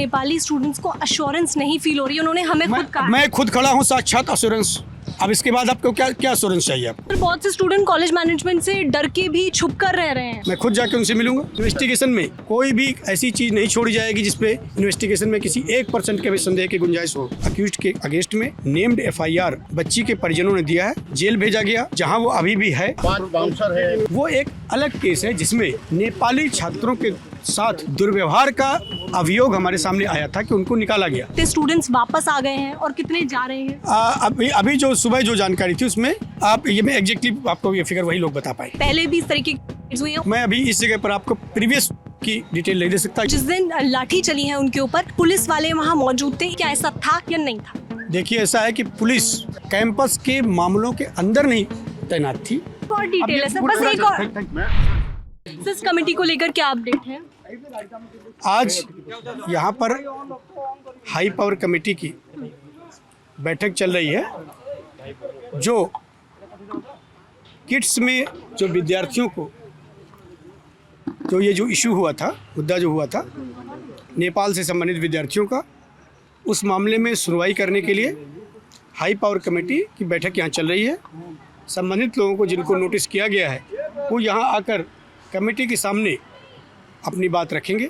Nepali students को assurance नहीं feel हो रही है, उन्होंने हमें खुद कहा। मैं खुद खड़ा हूँ साक्षात अश्योरेंस। अब इसके बाद आपको क्या क्या अश्योरेंस चाहिए आपको? पर बहुत से स्टूडेंट कॉलेज मैनेजमेंट से डर के भी छुप कर रह रहे हैं। मैं खुद जाके उनसे मिलूंगा। इन्वेस्टिगेशन में कोई भी ऐसी चीज़ नहीं छोड़ी जाएगी जिसपे इन्वेस्टिगेशन में किसी 1% के भी संदेह की गुंजाइश हो। अक्यूज्ड के अगेंस्ट में नेम्ड FIR बच्ची के परिजनों ने दिया है, जेल भेजा गया जहां वो अभी भी है। 5 बाउंसर है। वो एक अलग केस है जिसमें नेपाली छात्रों के साथ दुर्व्यवहार का अभियोग हमारे सामने आया था कि उनको निकाला गया। कितने स्टूडेंट्स वापस आ गए हैं और कितने जा रहे हैं? अभी जो सुबह जो जानकारी थी उसमें आप ये मैं एग्जैक्टली आपको ये फिगर वही लोग बता पाए। पहले भी इस तरीके की हुई हैं। मैं अभी इस जगह पर आपको प्रीवियस की डिटेल नहीं दे सकता। जिस दिन लाठी चली है उनके ऊपर, पुलिस वाले वहाँ मौजूद थे, क्या ऐसा था या नहीं था? देखिए, ऐसा है कि पुलिस कैंपस के मामलों के अंदर नहीं तैनात थी। और डिटेल है सर, बस एक और इस कमेटी को लेकर क्या अपडेट है? आज यहाँ पर हाई पावर कमेटी की बैठक चल रही है, जो किट्स में जो विद्यार्थियों को जो ये जो इशू हुआ था, मुद्दा जो हुआ था नेपाल से संबंधित विद्यार्थियों का, उस मामले में सुनवाई करने के लिए हाई पावर कमेटी की बैठक यहाँ चल रही है। संबंधित लोगों को जिनको नोटिस किया गया है वो यहाँ आकर कमेटी के सामने अपनी बात रखेंगे,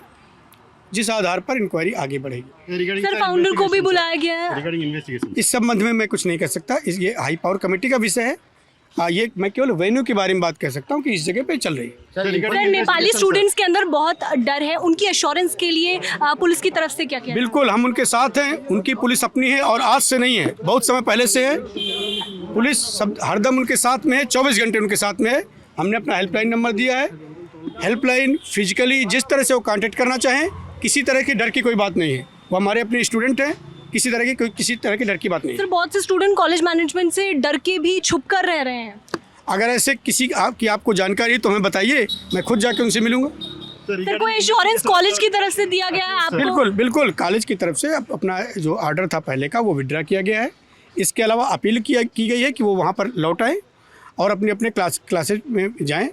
जिस आधार पर इंक्वायरी आगे बढ़ेगी। सर, फाउंडर को भी बुलाया गया है। इस संबंध में मैं कुछ नहीं कर सकता, ये हाई पावर कमेटी का विषय है। ये मैं केवल वेन्यू के बारे में बात कर सकता हूँ कि इस जगह पे चल रही है। सर, नेपाली स्टूडेंट्स के अंदर बहुत डर है, उनकी एश्योरेंस के लिए पुलिस की तरफ से क्या किया? बिल्कुल, हम उनके साथ हैं। उनकी पुलिस अपनी है और आज से नहीं है, बहुत समय पहले से है। पुलिस सब हरदम उनके साथ में है, 24 घंटे उनके साथ में है। हमने अपना हेल्पलाइन नंबर दिया है। हेल्पलाइन फिजिकली जिस तरह से वो कांटेक्ट करना चाहें, किसी तरह की डर की कोई बात नहीं है। वो हमारे अपने स्टूडेंट हैं, किसी तरह की डर की बात नहीं है। सर, बहुत से स्टूडेंट कॉलेज मैनेजमेंट से डर के भी छुप कर रह रहे हैं। अगर ऐसे किसी आपको जानकारी है तो हमें बताइए, मैं खुद जाके उनसे मिलूंगा। सर, कोई एश्योरेंस कॉलेज की तरफ से दिया गया है आपको? बिल्कुल कॉलेज की तरफ से अपना जो ऑर्डर था पहले का वो विड्रा किया गया है। इसके अलावा अपील की गई है कि वो वहाँ पर लौट आएँ और अपने अपने क्लासेज में जाएँ।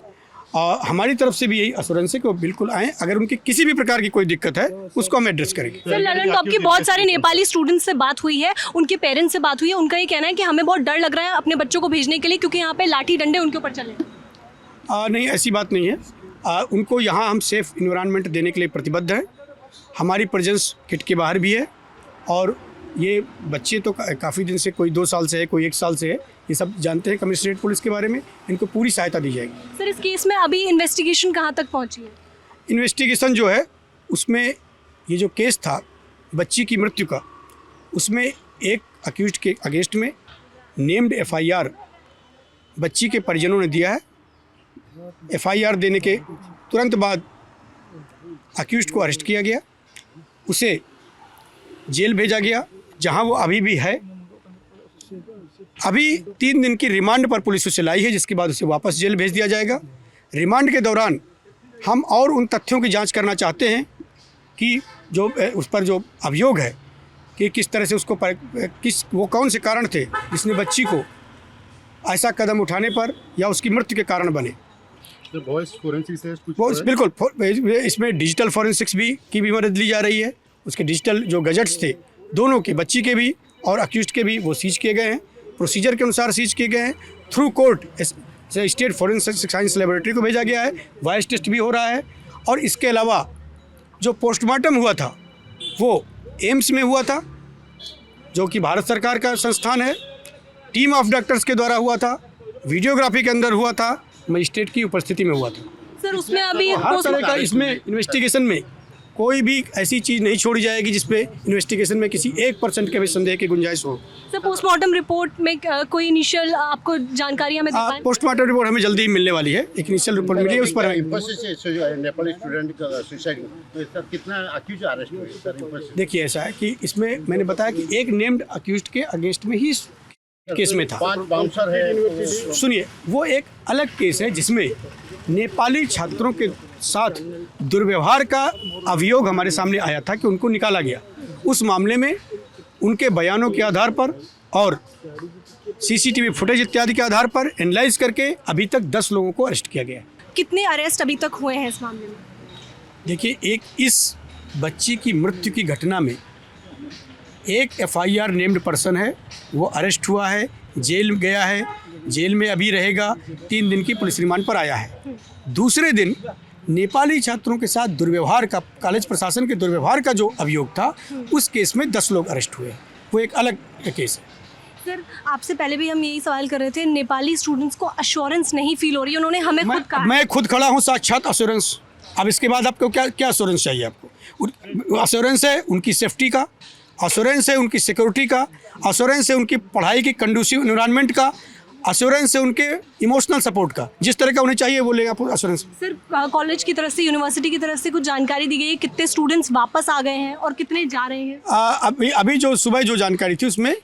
और हमारी तरफ से भी यही एश्योरेंस है कि वो बिल्कुल आएँ। अगर उनकी किसी भी प्रकार की कोई दिक्कत है उसको हम एड्रेस करेंगे। सर, ललन टॉप की बहुत सारे नेपाली स्टूडेंट्स से बात हुई है, उनके पेरेंट्स से बात हुई है। उनका ये कहना है कि हमें बहुत डर लग रहा है अपने बच्चों को भेजने के लिए, क्योंकि यहाँ पे लाठी डंडे उनके ऊपर चले। नहीं, ऐसी बात नहीं है। उनको यहाँ हम सेफ इन्वायरमेंट देने के लिए प्रतिबद्ध हैं। हमारी प्रेजेंस किट के बाहर भी है और ये बच्चे तो काफ़ी दिन से, कोई 2 साल से है, कोई 1 साल से है, ये सब जानते हैं कमिश्नरेट पुलिस के बारे में। इनको पूरी सहायता दी जाएगी। सर, इस केस में अभी इन्वेस्टिगेशन कहाँ तक पहुँची है? इन्वेस्टिगेशन जो है उसमें ये जो केस था बच्ची की मृत्यु का, उसमें एक अक्यूज्ड के अगेंस्ट में नेम्ड FIR बच्ची के परिजनों ने दिया है। FIR देने के तुरंत बाद अक्यूज्ड को अरेस्ट किया गया, उसे जेल भेजा गया जहां वो अभी भी है। अभी 3 दिन की रिमांड पर पुलिस उसे लाई है, जिसके बाद उसे वापस जेल भेज दिया जाएगा। रिमांड के दौरान हम और उन तथ्यों की जांच करना चाहते हैं कि जो उस पर जो अभियोग है कि किस तरह से उसको वो कौन से कारण थे जिसने बच्ची को ऐसा कदम उठाने पर या उसकी मृत्यु के कारण बने। बिल्कुल, इसमें डिजिटल फॉरेंसिक्स की भी मदद ली जा रही है। उसके डिजिटल जो गैजेट्स थे दोनों के, बच्ची के भी और अक्यूज्ड के भी, वो सीज किए गए हैं। प्रोसीजर के अनुसार सीज किए गए हैं। Through court state forensic science laboratory को भेजा गया है। वॉइस टेस्ट भी हो रहा है। और इसके अलावा जो पोस्टमार्टम हुआ था वो एम्स में हुआ था, जो कि भारत सरकार का संस्थान है। टीम ऑफ डॉक्टर्स के द्वारा हुआ था, वीडियोग्राफी के अंदर हुआ था, मजिस्ट्रेट की उपस्थिति में हुआ था। सर, उसमें अभी हर तरह का इसमें इन्वेस्टिगेशन में कोई भी ऐसी चीज़ नहीं छोड़ी जाएगी जिसपे इन्वेस्टिगेशन में किसी 1% के भी संदेह की गुंजाइश हो। सर, पोस्टमार्टम रिपोर्ट में कोई इनिशियल आपको जानकारी हमें दे पाएं? पोस्टमार्टम रिपोर्ट हमें जल्दी ही मिलने वाली है। एक इनिशियल रिपोर्ट मिली है, उस पर नेपाली स्टूडेंट का सुसाइड, तो सर कितना अक्यूज अरेस्ट हुए सर? देखिए, ऐसा है कि इसमें मैंने बताया कि एक नेम्ड अक्यूज्ड के अगेंस्ट में ही केस में था। 5 बाउंसर है। सुनिए, वो एक अलग केस है जिसमें नेपाली छात्रों के साथ दुर्व्यवहार का अभियोग हमारे सामने आया था कि उनको निकाला गया। उस मामले में उनके बयानों के आधार पर और CCTV फुटेज इत्यादि के आधार पर एनालाइज करके अभी तक 10 लोगों को अरेस्ट किया गया है। कितने अरेस्ट अभी तक हुए हैं इस मामले में? देखिए, एक इस बच्ची की मृत्यु की घटना में एक FIR नेम्ड पर्सन है, वो अरेस्ट हुआ है, जेल गया है, जेल में अभी रहेगा, 3 दिन की पुलिस रिमांड पर आया है। दूसरे दिन नेपाली छात्रों के साथ दुर्व्यवहार का, कॉलेज प्रशासन के दुर्व्यवहार का जो अभियोग था, उस केस में 10 लोग अरेस्ट हुए। वो एक अलग केस है। सर आपसे पहले भी हम यही सवाल कर रहे थे, नेपाली स्टूडेंट्स को अश्योरेंस नहीं फील हो रही है, उन्होंने हमें खुद कहा। मैं खुद खड़ा हूँ साक्षात अश्योरेंस। अब इसके बाद आपको क्या अश्योरेंस चाहिए? आपको अश्योरेंस है उनकी सेफ्टी का, अश्योरेंस है उनकी सिक्योरिटी का, अश्योरेंस है उनकी पढ़ाई की कंडूसिव एनवायरनमेंट का, अश्योरेंस है उनके इमोशनल सपोर्ट का। जिस तरह का उन्हें चाहिए वो लेगा अश्योरेंस। सर कॉलेज की तरफ से, यूनिवर्सिटी की तरफ से कुछ जानकारी दी गई है, कितने स्टूडेंट्स वापस आ गए हैं और कितने जा रहे हैं? अभी जो सुबह जो जानकारी थी उसमें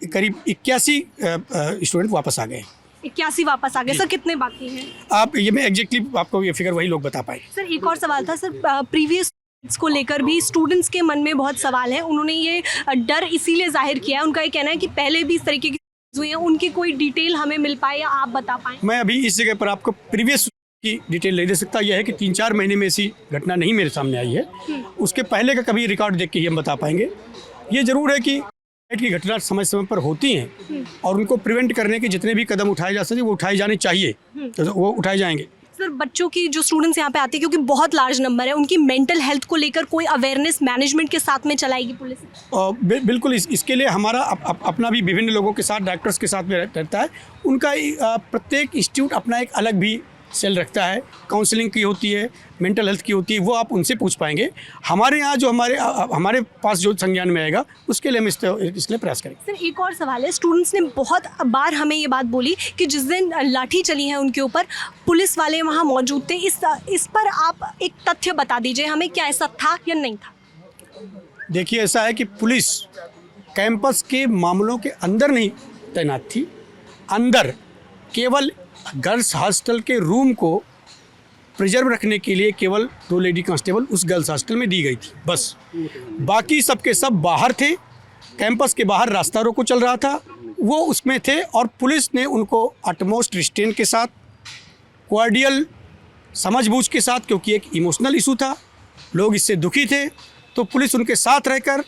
करीब 81 स्टूडेंट वापस आ गए। 81 वापस आ गए। सर कितने बाकी हैं? आप ये मैं एग्जैक्टली आपको ये फिगर वही लोग बता पाएंगे। सर एक और सवाल था सर, प्रीवियस को लेकर भी स्टूडेंट्स के मन में बहुत सवाल है, उन्होंने ये डर इसीलिए जाहिर किया है, उनका ये कहना है कि पहले भी इस तरीके की हुई है, उनकी कोई डिटेल हमें मिल पाए या आप बता पाएँ? मैं अभी इस जगह पर आपको प्रीवियस की डिटेल नहीं दे सकता। यह है कि 3-4 महीने में ऐसी घटना नहीं मेरे सामने आई है। उसके पहले का कभी रिकॉर्ड देख के ही हम बता पाएंगे। ये जरूर है कि की घटना समय समय पर होती हैं और उनको प्रिवेंट करने के जितने भी कदम उठाए जा सके वो उठाए जाने चाहिए, तो वो उठाए जाएंगे। सर बच्चों की जो स्टूडेंट्स यहाँ पे आते हैं, क्योंकि बहुत लार्ज नंबर है, उनकी मेंटल हेल्थ को लेकर कोई अवेयरनेस मैनेजमेंट के साथ में चलाएगी पुलिस? बिल्कुल। इसके लिए हमारा अपना भी विभिन्न लोगों के साथ, डॉक्टर्स के साथ में रहता है। उनका प्रत्येक इंस्टीट्यूट अपना एक अलग भी सेल रखता है, काउंसलिंग की होती है, मेंटल हेल्थ की होती है, वो आप उनसे पूछ पाएंगे। हमारे यहाँ जो हमारे पास जो संज्ञान में आएगा उसके लिए हम इसलिए प्रयास करेंगे। सर एक और सवाल है, स्टूडेंट्स ने बहुत बार हमें ये बात बोली कि जिस दिन लाठी चली है उनके ऊपर, पुलिस वाले वहाँ मौजूद थे। इस पर आप एक तथ्य बता दीजिए हमें, क्या ऐसा था या नहीं था? देखिए, ऐसा है कि पुलिस कैंपस के मामलों के अंदर नहीं तैनात थी। अंदर केवल गर्ल्स हॉस्टल के रूम को प्रिजर्व रखने के लिए केवल 2 लेडी कांस्टेबल उस गर्ल्स हॉस्टल में दी गई थी, बस। बाकी सबके सब बाहर थे। कैंपस के बाहर रास्ता रोको चल रहा था, वो उसमें थे और पुलिस ने उनको अटमोस्ट रिस्ट्रेंट के साथ, कोऑर्डियल समझबूझ के साथ, क्योंकि एक इमोशनल इशू था, लोग इससे दुखी थे, तो पुलिस उनके साथ रहकर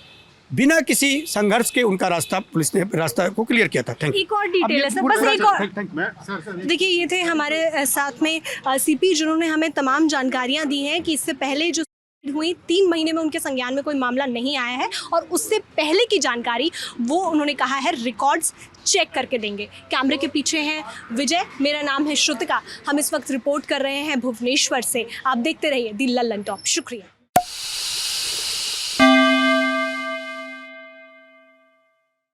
बिना किसी संघर्ष के उनका पुलिस ने रास्ता को क्लियर किया था। Thank you. एक और डिटेल है सर, बस एक और। देखिए ये थे हमारे साथ में CP, जिन्होंने हमें तमाम जानकारियां दी हैं कि इससे पहले जो हुई 3 महीने में उनके संज्ञान में कोई मामला नहीं आया है और उससे पहले की जानकारी वो उन्होंने कहा है रिकॉर्ड्स चेक करके देंगे। कैमरे के पीछे हैं विजय, मेरा नाम है श्रुतिका। हम इस वक्त रिपोर्ट कर रहे हैं भुवनेश्वर से। आप देखते रहिए दी लल्लन टॉप। शुक्रिया।